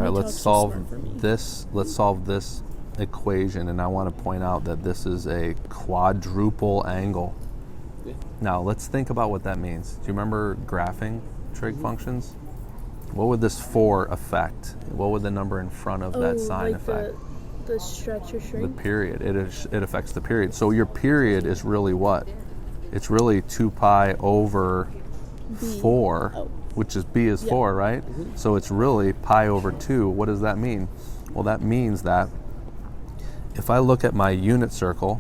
All right, let's solve this equation, and I want to point out that this is a quadruple angle. Yeah. Now, let's think about what that means. Do you remember graphing trig functions? What would this 4 affect? What would the number in front of that sign affect? The stretch or shrink? The period. It affects the period. So your period is really what? It's really 2 pi over B. 4, which is b is 4, right? Mm-hmm. So it's really pi over 2. What does that mean? Well, that means that if I look at my unit circle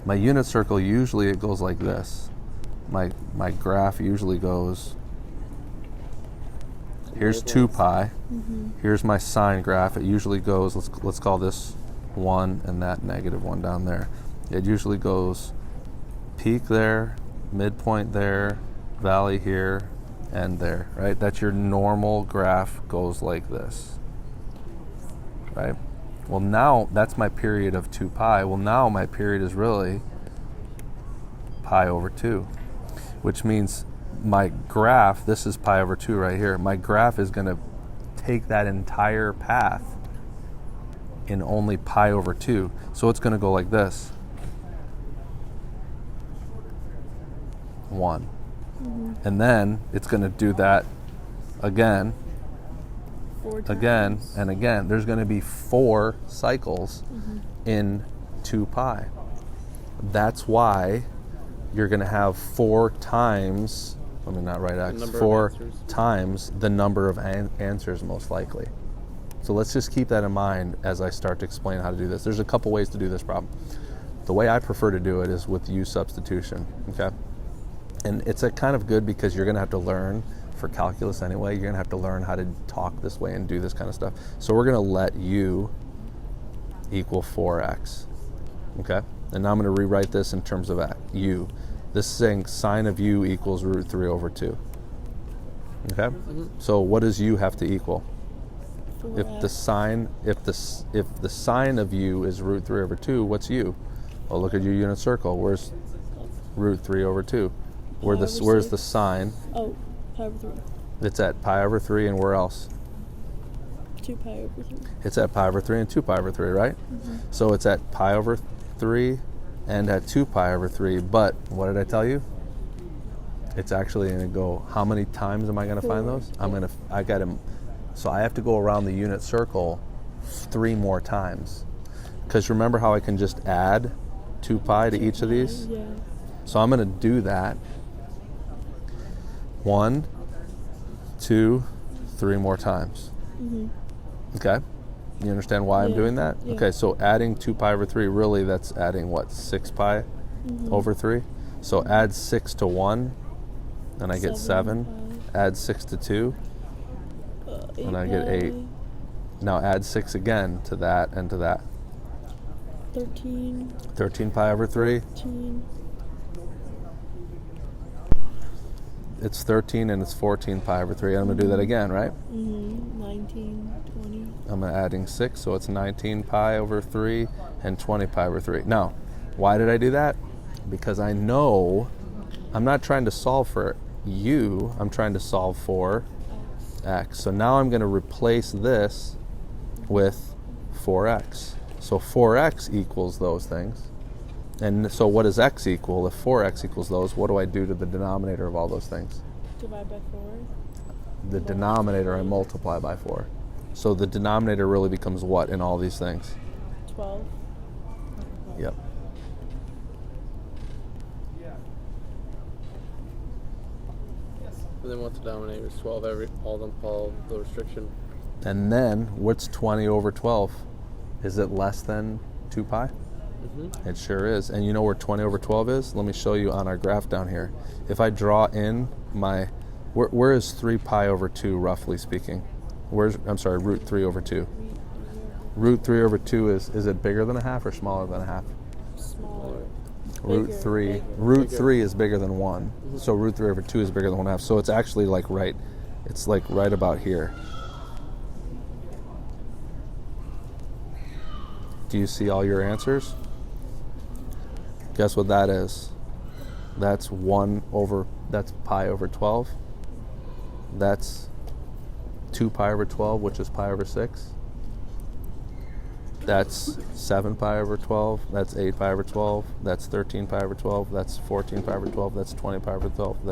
usually it goes like this. My graph usually goes, here's 2 pi. Here's my sine graph. It usually goes, let's call this 1 and that -1 down there. It usually goes peak there, midpoint there, valley here, and there, right? That's your normal graph, goes like this, right? Well, now that's my period of 2 pi. Well, now my period is really pi over 2, which means my graph, this is pi over 2 right here, my graph is going to take that entire path in only pi over 2. So it's going to go like this. 1. And then it's going to do that again, 4 times. again, and again. There's going to be 4 cycles in 2 pi. That's why you're going to have 4 times, let me not write X, 4 times the number of answers most likely. So let's just keep that in mind as I start to explain how to do this. There's a couple ways to do this problem. The way I prefer to do it is with U substitution, okay? And it's a kind of good because you're going to have to learn for calculus anyway. You're going to have to learn how to talk this way and do this kind of stuff. So we're going to let U equal 4x, okay? And now I'm going to rewrite this in terms of U. This is saying sine of U equals root 3 over 2, okay? So what does U have to equal? 4x. If the sine of U is root 3 over 2, what's U? Well, look at your unit circle. Where's root 3 over 2? Where's the sine? Oh, pi over 3. It's at pi over 3, and where else? 2 pi over 3. It's at pi over 3 and 2 pi over 3, right? So it's at pi over 3 and at 2 pi over 3. But what did I tell you? It's actually going to go, how many times am I going to find those? So I have to go around the unit circle 3 more times. Because remember how I can just add 2 pi to each of these? Yeah. So I'm going to do that 1, 2, 3 more times. Okay? You understand why I'm doing that? Yeah. Okay, so adding 2 pi over 3, really that's adding what, 6 pi over 3? So add 6 to 1, and I get 7. Add 6 to 2, and I get 8. Now add 6 again to that and to that. 13. 13 pi over 3. 13. It's 13 and it's 14 pi over 3. I'm going to do that again, right? 19, 20. I'm adding 6, so it's 19 pi over 3 and 20 pi over 3. Now, why did I do that? Because I know I'm not trying to solve for U, I'm trying to solve for x. So now I'm going to replace this with 4x. So 4x equals those things. And so what does x equal? If 4x equals those, what do I do to the denominator of all those things? Divide by 4. The denominator I multiply by 4. So the denominator really becomes what in all these things? 12. Yep. And then what's the denominator is 12 all the restriction. And then what's 20 over 12? Is it less than 2 pi? It sure is. And you know where 20 over 12 is? Let me show you on our graph down here. If I draw in my, where is 3 pi over 2 roughly speaking? Root 3 over 2. Root 3 over 2 is it bigger than a half or smaller than a half? Smaller. Root 3. Root 3 is bigger than 1. So root 3 over 2 is bigger than 1/2. So it's actually it's like right about here. Do you see all your answers? Guess what that is? That's pi over 12. That's 2 pi over 12, which is pi over 6. That's 7 pi over 12. That's 8 pi over 12. That's 13 pi over 12. That's 14 pi over 12. That's 20 pi over 12.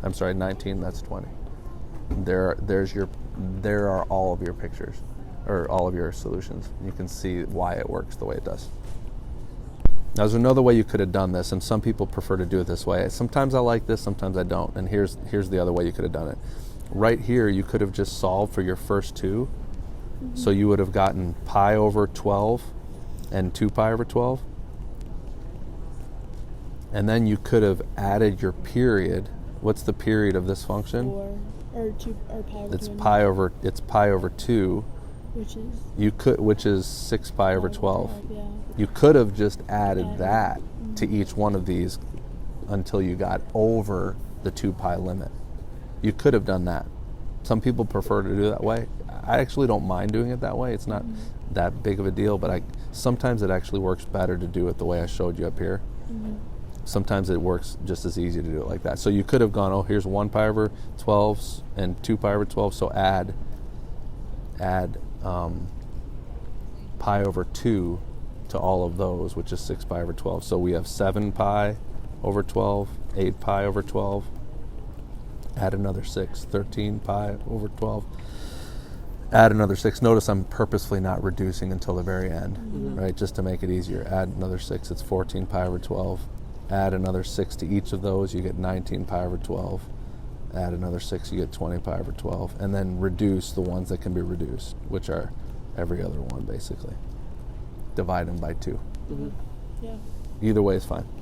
I'm sorry, 19. That's 20. There are all of your pictures, or all of your solutions. You can see why it works the way it does. Now, there's another way you could have done this, and some people prefer to do it this way. Sometimes I like this, sometimes I don't. And here's the other way you could have done it. Right here, you could have just solved for your first two. So you would have gotten pi over 12 and 2 pi over 12. And then you could have added your period. What's the period of this function? 4 or 2 or pi over It's 20, pi over 2, which is 6 pi over 12. Yeah. You could have just added Added. that to each one of these until you got over the 2 pi limit. You could have done that. Some people prefer to do it that way. I actually don't mind doing it that way. It's not that big of a deal, but sometimes it actually works better to do it the way I showed you up here. Sometimes it works just as easy to do it like that. So you could have gone, oh, here's 1 pi over 12 and 2 pi over 12, so add pi over 2 to all of those, which is 6 pi over 12. So we have 7 pi over 12, 8 pi over 12, add another 6, 13 pi over 12, add another 6. Notice I'm purposefully not reducing until the very end, right, just to make it easier. Add another 6, it's 14 pi over 12. Add another 6 to each of those, you get 19 pi over 12. Add another 6, you get 20 pi over 12. And then reduce the ones that can be reduced, which are every other one, basically. Divide them by 2. Yeah. Either way is fine.